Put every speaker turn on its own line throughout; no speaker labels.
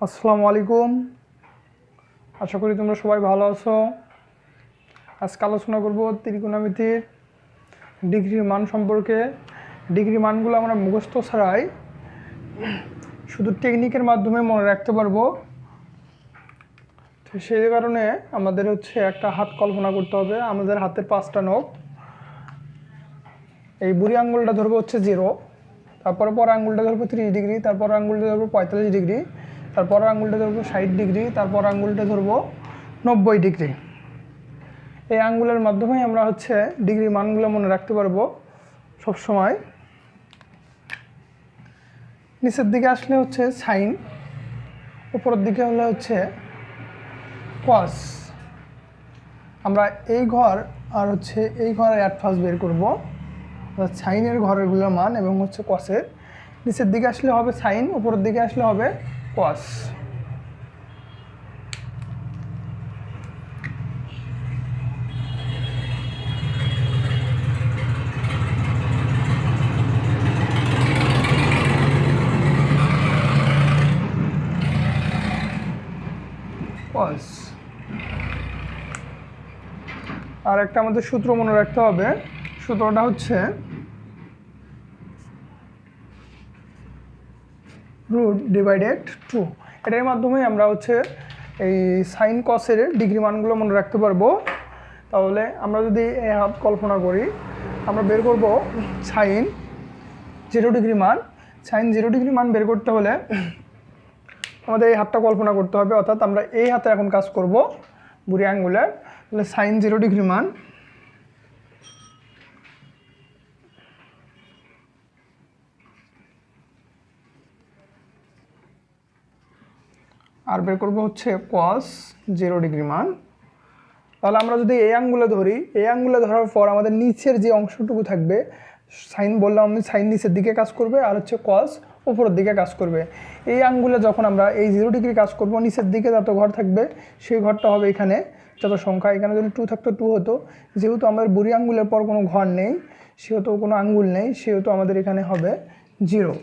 আসসালামু আলাইকুম। আশা করি তোমরা সবাই ভালো আছো। আজকে আলোচনা করব ত্রিকোণমিতির ডিগ্রির মান সম্পর্কে। ডিগ্রির মানগুলো আমরা মুখস্থ ছাড়াই শুধু টেকনিকের মাধ্যমে মনে রাখতে পারবো। তো সেই কারণে আমাদের একটা হাত কল্পনা করতে হবে। আমাদের হাতের 5টা নখ। এই বুড়ি আঙ্গুলটা ধরবো 0, তারপরে পর আঙ্গুলটা ধরবো 30 ডিগ্রি, তারপর আঙ্গুলটা ধরবো 45 ডিগ্রি, তারপর আঙ্গুলটা ধরবো 60 ডিগ্রি, তারপর আঙ্গুলটা ধরবো 90 ডিগ্রি। এই আঙ্গুলের মাধ্যমে আমরা ডিগ্রি মানগুলো মনে রাখতে পারবো সব সময়। নিচের দিকে আসলে সাইন, উপরের দিকে হলে কস। আমরা এই ঘর আর এই ঘরের অ্যাডভান্স বের করব, সাইনের ঘরেরগুলোর মান এবং কসের। নিচের দিকে আসলে হবে সাইন, উপরের দিকে আসলে হবে কস। কস। আর একটা আমাদের সূত্র মনে রাখতে হবে। সূত্রটা রুট ডিভাইডেড 2। এটার মাধ্যমে আমরা এই সাইন কসের ডিগ্রি মানগুলো মনে রাখতে পারবো। তাহলে আমরা যদি এই হাত কল্পনা করি, আমরা বের করব সাইন 0 ডিগ্রি মান। সাইন 0 ডিগ্রি মান বের করতে হলে আমাদের এই হাতটা কল্পনা করতে হবে, অর্থাৎ আমরা এই হাতে এখন কাজ করব বুড়ি আঙ্গুলের। তাহলে সাইন 0 ডিগ্রি মান আর বের করবো কস 0 ডিগ্রি মান। তাহলে আমরা যদি এই আঙ্গুলে ধরি, এই আঙ্গুলে ধরার পর আমাদের নিচের যে অংশটুকু থাকবে, সাইন বললাম আমি, সাইন নিচের দিকে কাজ করবে আর কস উপরের দিকে কাজ করবে। এই আঙ্গুলে যখন আমরা এই 0 ডিগ্রি কাজ করব, নিচের দিকে যত ঘর থাকবে সেই ঘরটা হবে এখানে যত সংখ্যা। এখানে যদি 2 থাকতো 2 হতো। যেহেতু আমাদের বুড়ি আঙ্গুলের পর কোনো ঘর নেই, সেহেতু কোনো আঙ্গুল নেই, সেহেতু আমাদের এখানে হবে 0।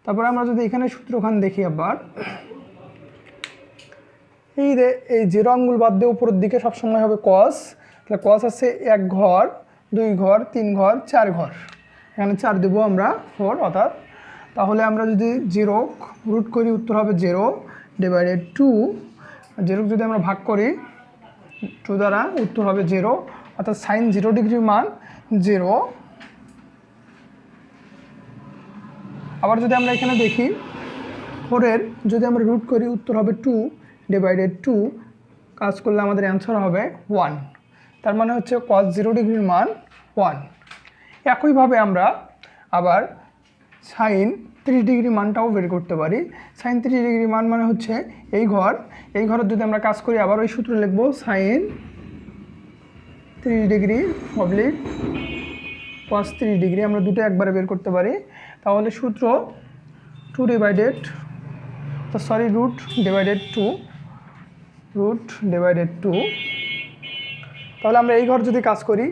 তারপরে আমরা যদি এখানে সূত্রখান দেখি আবার, এই 0 আঙ্গুল বাদ দিয়ে উপরের দিকে সবসময় হবে কস। তাহলে কস আছে 1 ঘর, 2 ঘর, 3 ঘর, 4 ঘর। এখানে 4 দেবো আমরা 4 অর্থাৎ। তাহলে আমরা যদি 0 রুট করি, উত্তর হবে 0 ডিভাইডেড 2। 0 যদি আমরা ভাগ করি 2 দ্বারা, উত্তর হবে 0, অর্থাৎ সাইন 0 ডিগ্রির মান 0। আবার যদি আমরা এখানে দেখি 4-এর যদি আমরা রুট করি, উত্তর হবে 2 ডিভাইডেড 2। কাজ করলে আমাদের অ্যান্সার হবে 1। তার মানে কস 0 ডিগ্রির মান 1। একইভাবে আমরা আবার সাইন 30 ডিগ্রি মানটাও বের করতে পারি। সাইন 30 ডিগ্রি মান মানে এই ঘর। এই ঘরের যদি আমরা কাজ করি, আবার ওই সূত্র লিখব, সাইন 30 ডিগ্রি অবলিক কস 30 ডিগ্রি। আমরা দুটো একবারে বের করতে পারি। তাহলে সূত্র রুট ডিভাইডেড 2। তাহলে আমরা এই ঘর যদি কাজ করি,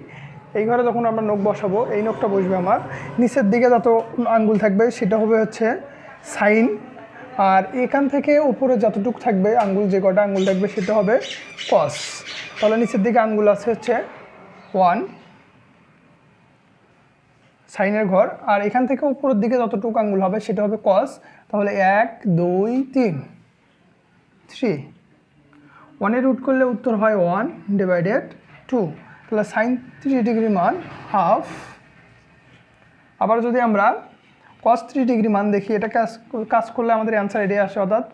এই ঘরে যখন আমরা নখ বসাবো, এই নখটা বসবে আমার নিচের দিকে যত আঙ্গুল থাকবে সেটা হবে সাইন, আর এখান থেকে উপরে যতটুকু থাকবে আঙ্গুল, যে কটা আঙ্গুল থাকবে সেটা হবে কস। তাহলে নিচের দিকে আঙ্গুল আছে 1 সাইনের ঘর, আর এখান থেকে উপরের দিকে যতটুকু আঙ্গুল হবে সেটা হবে কস। তাহলে 1 2 3 1-এর রুট করলে উত্তর হয় 1 ডিভাইডেড 2। তাহলে সাইন 30 ডিগ্রি মান হাফ। আবার যদি আমরা কস 30 ডিগ্রি মান দেখি, এটা কাজ করলে আমাদের অ্যান্সার এটাই আসে, অর্থাৎ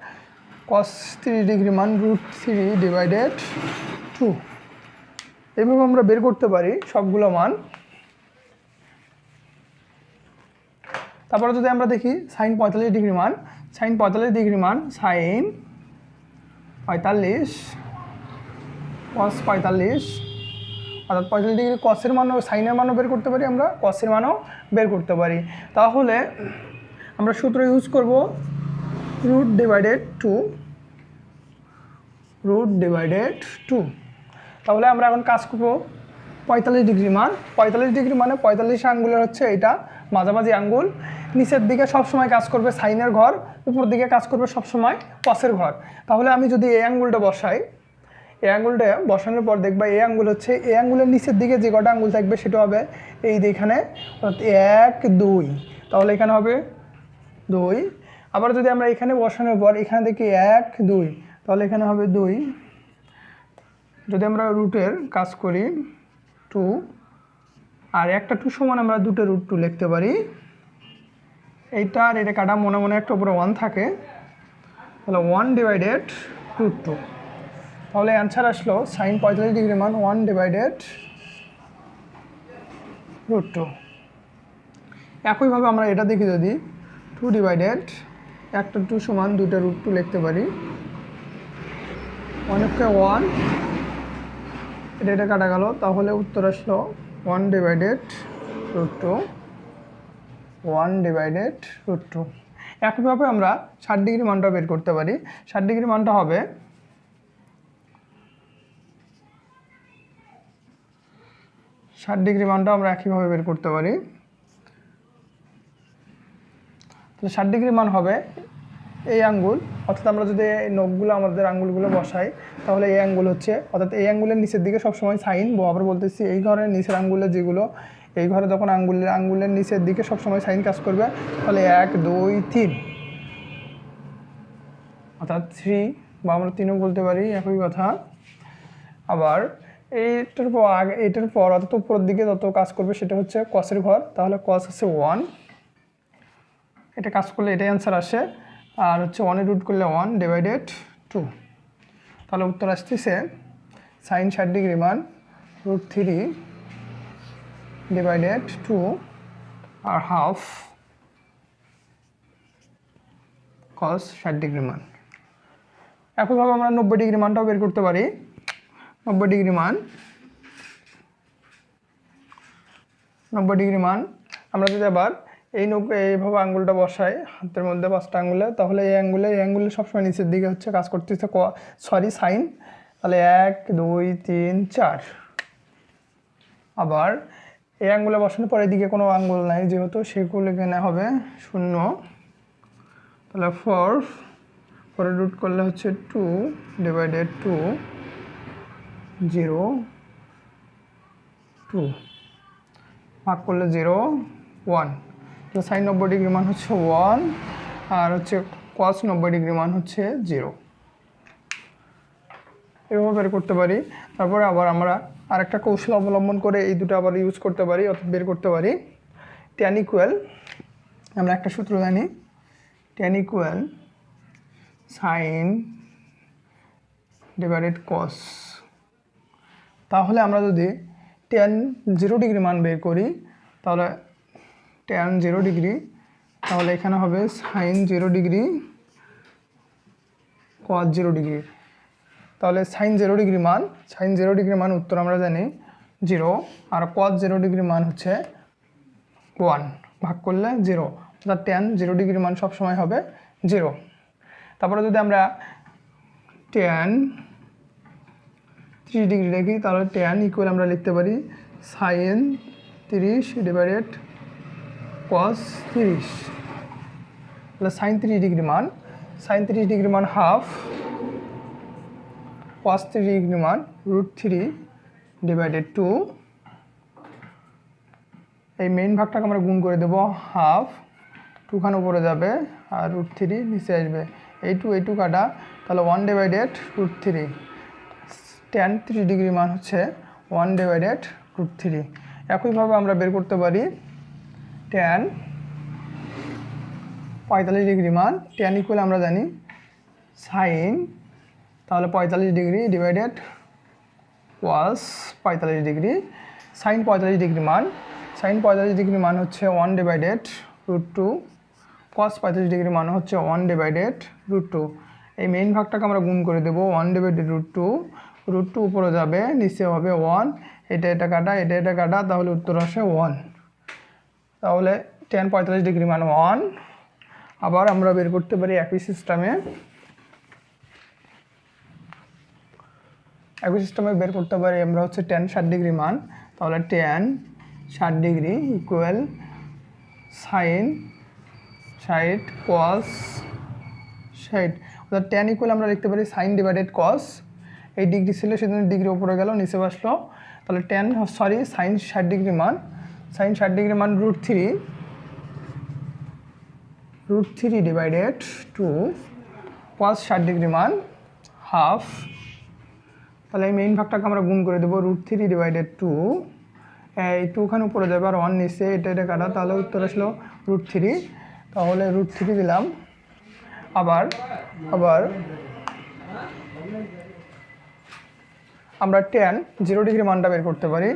কস 30 ডিগ্রি মান রুট 3 ডিভাইডেড 2। এইভাবে আমরা বের করতে পারি সবগুলো মান। তারপরে যদি আমরা দেখি সাইন 45 ডিগ্রি মান, সাইন 45 ডিগ্রি মান সাইন 45 কস 45, অর্থাৎ 45 ডিগ্রি কসের মানও, সাইনের মানও বের করতে পারি, আমরা কসের মানও বের করতে পারি। তাহলে আমরা সূত্র ইউজ করব রুট ডিভাইডেড 2। তাহলে আমরা এখন কাজ করব 45 ডিগ্রি মান। 45 ডিগ্রি মানে 45 আঙ্গুলের হচ্ছে এটা মাঝামাঝি আঙ্গুল। নিচের দিকে সবসময় কাজ করবে সাইনের ঘর, উপর দিকে কাজ করবে সবসময় কসের ঘর। তাহলে আমি যদি এই আঙ্গুলটা বসাই, এই আঙ্গুলটা বসানোর পর দেখবা এই আঙ্গুল হচ্ছে এই আঙ্গুলের নিচের দিকে যে কটা আঙ্গুল থাকবে সেটা হবে এই যে এখানে 1 2, তাহলে এখানে হবে 2। আবার যদি আমরা এখানে বসানোর পর এখানে দেখি 1 2, তাহলে এখানে হবে 2। যদি আমরা রুটের কাজ করি 2, আর একটা 2 সমান আমরা দুটো রুট 2 লিখতে পারি। এইটা আর এটা কাটা মনে মনে একটা উপরে 1 থাকে, তাহলে 1/√2। তাহলে অ্যান্সার আসলো সাইন 45 ডিগ্রি মান 1/√2। একইভাবে আমরা এটা দেখি, যদি 2/, একটা 2 সমান দুটো √2 লিখতে পারি। অনেকটা 1, এটা কাটা গেল, তাহলে উত্তর আসলো 1/√2। 1/√2। একইভাবে আমরা 60 ডিগ্রি মানটা বের করতে পারি। 60 ডিগ্রি মানটা হবে 60 ডিগ্রি মানটা আমরা একইভাবে বের করতে পারি। তো 60 ডিগ্রি মান হবে এই আঙ্গুল, অর্থাৎ আমরা যদি এই নখগুলো আমাদের আঙ্গুলগুলো বসাই, তাহলে এই আঙ্গুল হচ্ছে, অর্থাৎ এই আঙ্গুলের নিচের দিকে সবসময় সাইন, আবার বলতেছি এই ঘরের নিচের আঙ্গুলের যেগুলো, এই ঘরে যখন আঙ্গুলের নিচের দিকে সবসময় সাইন কাজ করবে, তাহলে 1 2 3, অর্থাৎ 3, বা আমরা 3ও বলতে পারি, একই কথা। আবার এইটার পর অর্থাৎ উপরের দিকে যত কাজ করবে সেটা হচ্ছে কসের ঘর, তাহলে কস হচ্ছে 1, এটা কাজ করলে এটাই অ্যান্সার আসে। আর হচ্ছে 1 রুট করলে 1/2। তাহলে উত্তর আসতেছে সাইন 60 ডিগ্রি মান √3/2 আর হাফ কস 60 ডিগ্রি মান। একইভাবে আমরা 90 ডিগ্রি মানটাও বের করতে পারি। 90 ডিগ্রি মান আমরা যদি আবার এইভাবে আঙ্গুলটা বসাই হাতের মধ্যে 5টা আঙ্গুলে, তাহলে এই আঙ্গুলে সবসময় নিচের দিকে হচ্ছে কাজ করতেছে সাইন, তাহলে 1 2 3 4। আবার এই আঙ্গুলে বসানোর পরে এদিকে কোনো আঙ্গুল নাই যেহেতু, সেগুলো এখানে হবে 0, তাহলে 4 পরে রুট করলে হচ্ছে 2/2 0 2, ভাগ করলে 0 1। তো সাইন 90 ডিগ্রি মান হচ্ছে 1, আর হচ্ছে কস 90 ডিগ্রি মান হচ্ছে 0। এভাবে বের করতে পারি। তারপরে আবার আমরা আরেকটা কৌশল অবলম্বন করে এই দুটো আবার ইউজ করতে পারি, অর্থাৎ বের করতে পারি। tan ইকুয়াল, আমরা একটা সূত্র জানি, tan equal sine divided cos. তাহলে আমরা যদি tan 0 ডিগ্রি মান বের করি, তাহলে tan 0 ডিগ্রি, তাহলে এখানে হবে সাইন 0 ডিগ্রি কস 0 ডিগ্রি। তাহলে সাইন 0 ডিগ্রি মান উত্তর আমরা জানি 0, আর কস 0 ডিগ্রি মান হচ্ছে 1, ভাগ করলে 0, অর্থাৎ tan 0 ডিগ্রি মান সবসময় হবে 0। তারপরে যদি আমরা tan 30 ডিগ্রি রাখি, তাহলে tan ইকুয়াল আমরা লিখতে পারি সাইন 30 ডিভাইডেড কস 30। তাহলে সাইন 30 ডিগ্রি মান হাফ, কস 30 ডিগ্রি মান √3/2। এই মেইন ভাগটাকে আমরা গুণ করে দেবো, হাফ 2 খান উপরে যাবে আর √3 নিচে আসবে, এই টু কাটা, তাহলে 1/√3। tan 30 ডিগ্রি মান হচ্ছে 1/√3। একইভাবে আমরা বের করতে পারি tan 45 ডিগ্রি মান। tan ইকুয়াল আমরা জানি সাইন, তাহলে 45 ডিগ্রি divided cos 45 degree. Sine 45 degree মান হচ্ছে 1/√2, কস 45 ডিগ্রি মান হচ্ছে 1/√2। এই মেইন ভাগটাকে আমরা গুণ করে দেবো, 1/√2, √2 উপরে যাবে, নিচে হবে 1, এটা কাটা, তাহলে উত্তর আসে 1। তাহলে tan 45 ডিগ্রি মান 1। আবার আমরা বের করতে পারি একই সিস্টেমে বের করতে পারি আমরা হচ্ছে tan 60 ডিগ্রি মান। তাহলে tan 60° ইকুয়াল সাইন 60 cos 60, অর্থাৎ tan ইকুয়াল আমরা লিখতে পারি সাইন ডিভাইডেড কস। এই ডিগ্রি ছিল সেজন্য ডিগ্রি উপরে গেল নিচে বসলো, তাহলে সাইন 60° মান, সাইন 60° মান √3 ডিভাইডেড 2 cos 60° মান হাফ। তাহলে এই মেইন ভাগটাকে আমরা গুণ করে দেবো √3 ডিভাইডেড 2, এই 2 খান উপরে যাবে আর 1 নিচে, এটা কাটা, তাহলে উত্তর আসলো √3। তাহলে √3 দিলাম। আবার আমরা tan 0° মানটা বের করতে পারি,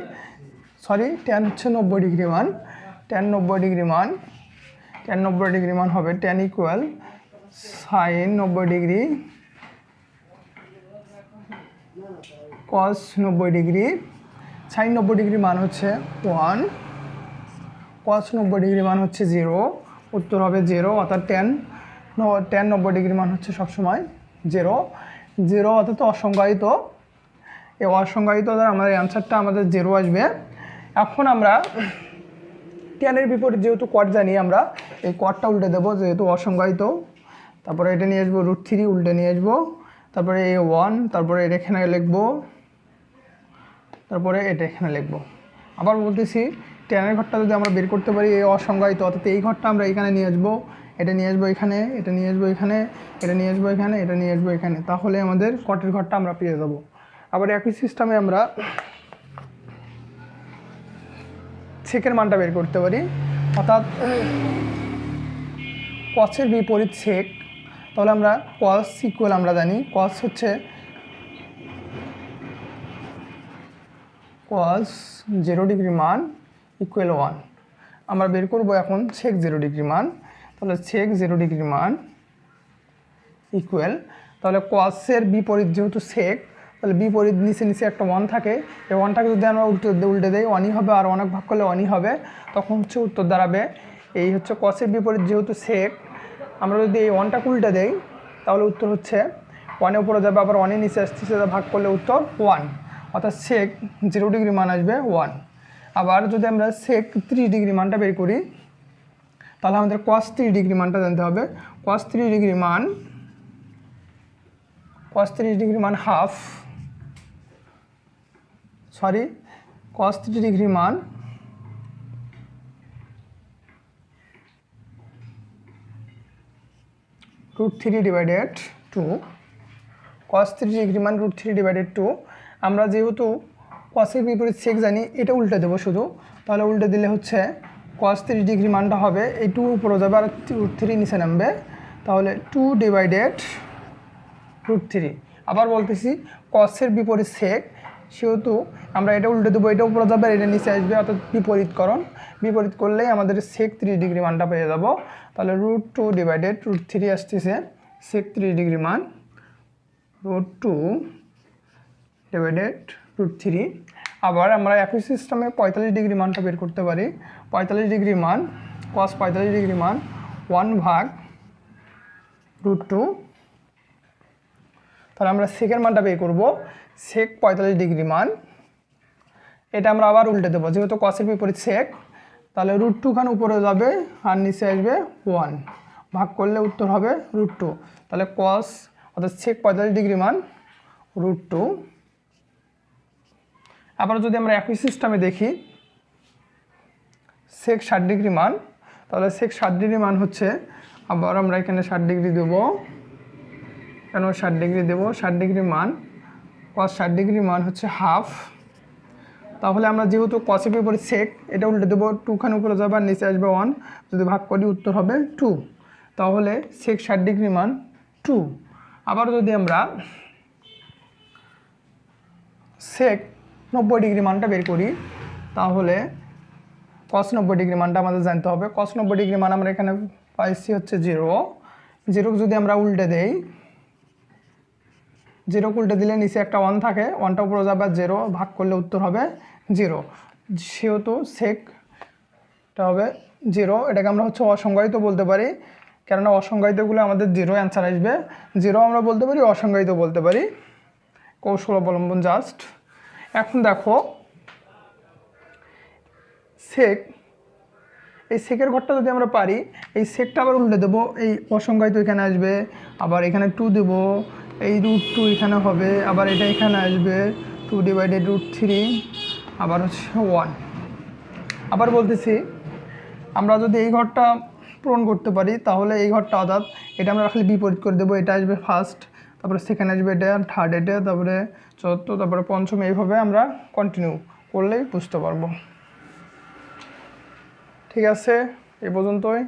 tan হচ্ছে 90° মান, tan 90° মান হবে tan equal sine 90° cos 90°, sine 90° মান হচ্ছে 1, cos 90° মান হচ্ছে 0, উত্তর হবে 0, অর্থাৎ tan 90° মান হচ্ছে সবসময় 0 অর্থাৎ অসংজ্ঞায়িত। এই অসংজ্ঞায়িত দ্বারা আমাদের অ্যান্সারটা আমাদের 0 আসবে। এখন আমরা tan-এর বিপরীত যেহেতু কট জানি, আমরা এই কটটা উল্টে দেবো যেহেতু অসংজ্ঞায়িত। তারপরে এটা নিয়ে আসবো √3 উল্টে নিয়ে আসবো, তারপরে এই 1, তারপরে এটা এখানে লিখবো, তারপরে এটা এখানে লিখবো। আবার বলতেছি tan-এর ঘরটা যদি আমরা বের করতে পারি এই অসংজ্ঞায়িত, অর্থাৎ এই ঘরটা আমরা এখানে নিয়ে আসবো, এটা নিয়ে আসবো এখানে, এটা নিয়ে আসবো এখানে, এটা নিয়ে আসবো এখানে, এটা নিয়ে আসবো এখানে, তাহলে আমাদের কটের ঘরটা আমরা পেয়ে যাবো। আবার একই সিস্টেমে আমরা সেকের মানটা বের করতে পারি, অর্থাৎ কসের বিপরীত সেক। তাহলে আমরা কস ইকুয়াল আমরা জানি কস হচ্ছে cos 0° মান ইকুয়াল 1। আমরা বের করবো এখন সেক 0° মান, তাহলে সেক 0° মান ইকুয়াল, তাহলে কসের বিপরীত যেহেতু সেক, তাহলে বিপরীত নিচে একটা 1 থাকে, এই 1টাকে যদি আমরা উল্টে দেই 1ই হবে, আর অনেক ভাগ করলে 1ই হবে, তখন হচ্ছে উত্তর দাঁড়াবে এই হচ্ছে কসের বিপরীত যেহেতু সেক, আমরা যদি এই 1টাকে উল্টে দেই তাহলে উত্তর হচ্ছে 1-এর উপরে যাবে, আবার 1-এর নিচে আসতেছে, ভাগ করলে উত্তর 1, অর্থাৎ সেক 0° মান আসবে 1। আবার যদি আমরা সেক 30° মানটা বের করি তাহলে আমাদের cos 30° মানটা জানতে হবে। cos 30° মান হাফ, cos 30° মান √3 ডিভাইডেড 2, cos 30° মান √3 ডিভাইডেড 2। আমরা যেহেতু কসের বিপরীত সেক জানি, এটা উল্টে দেবো শুধু, তাহলে উল্টে দিলে হচ্ছে cos 30° মানটা হবে এই 2 উপরে যাবে আর √3 নিচে নামবে, তাহলে 2 ডিভাইডেড √3। আবার বলতেছি কসের বিপরীত সেক, সেহেতু আমরা এটা উল্টে দেবো, এটা উপরে যাবে আর এটা নিচে আসবে, অর্থাৎ বিপরীত করলেই আমাদের সেক 30° মানটা পেয়ে যাব। তাহলে √2 ডিভাইডেড √3 আসতেছে সেক 30° মান, √2 ডিভাইডেড √3। আবার আমরা একই সিস্টেমে 45° মানটা বের করতে পারি। 45° মান, cos 45° মান 1/√2। তাহলে আমরা সেকের মানটা বের করবো, সেক 45° মান, এটা আমরা আবার উল্টে দেবো যেহেতু কসের বিপরীত সেক, তাহলে √2 খান উপরে যাবে আর নিচে আসবে 1, ভাগ করলে উত্তর হবে √2। তাহলে cos অর্থাৎ সেক 45° মান √2। আবার যদি আমরা একই সিস্টেমে দেখি সেক 60° মান, তাহলে সেক 60° মান হচ্ছে, আবার আমরা এখানে 60° দেবো, কেন 60° দেবো, 60° মান cos 60° মান হচ্ছে হাফ। তাহলে আমরা যেহেতু কসের বিপরীত সেক, এটা উল্টে দেবো, 2 খান উপরে যাবে আর নিচে আসবে 1, যদি ভাগ করি উত্তর হবে 2, তাহলে সেক 60° মান 2। আবার যদি আমরা সেক 90° মানটা বের করি তাহলে cos 90° মানটা আমাদের জানতে হবে। cos 90° মান আমরা এখানে পাইছি হচ্ছে 0 যদি আমরা উল্টে দেই, 0 উল্টে দিলে নিচে একটা 1 থাকে, 1টা উপরে যাবে 0, ভাগ করলে উত্তর হবে 0, সেহেতু সেকটা হবে 0। এটাকে আমরা হচ্ছে অসংজ্ঞায়িত বলতে পারি, কেননা অসংজ্ঞায়িতগুলো আমাদের 0 অ্যান্সার আসবে। 0 আমরা বলতে পারি, অসংজ্ঞায়িত বলতে পারি, কৌশল অবলম্বন জাস্ট। এখন দেখো সেক, এই সেকের ঘরটা যদি আমরা পারি, এই সেকটা আবার উল্টে দেবো, এই অসংখ্যায় তো এখানে আসবে, আবার এখানে 2 দেবো, এই √2 এখানে হবে, আবার এটা এখানে আসবে 2/√3, আবার হচ্ছে 1। আবার বলতেছি, আমরা যদি এই ঘরটা পূরণ করতে পারি তাহলে এই ঘরটা অর্থাৎ এটা আমরা খালি বিপরীত করে দেবো, এটা আসবে ফার্স্ট, তারপরে সেকেন্ড আসবে এটা, থার্ড এটা, তারপরে চতুর্থ, তারপরে পঞ্চম, এইভাবে আমরা কন্টিনিউ করলেই বুঝতে পারবো। ঠিক আছে, এ পর্যন্তই।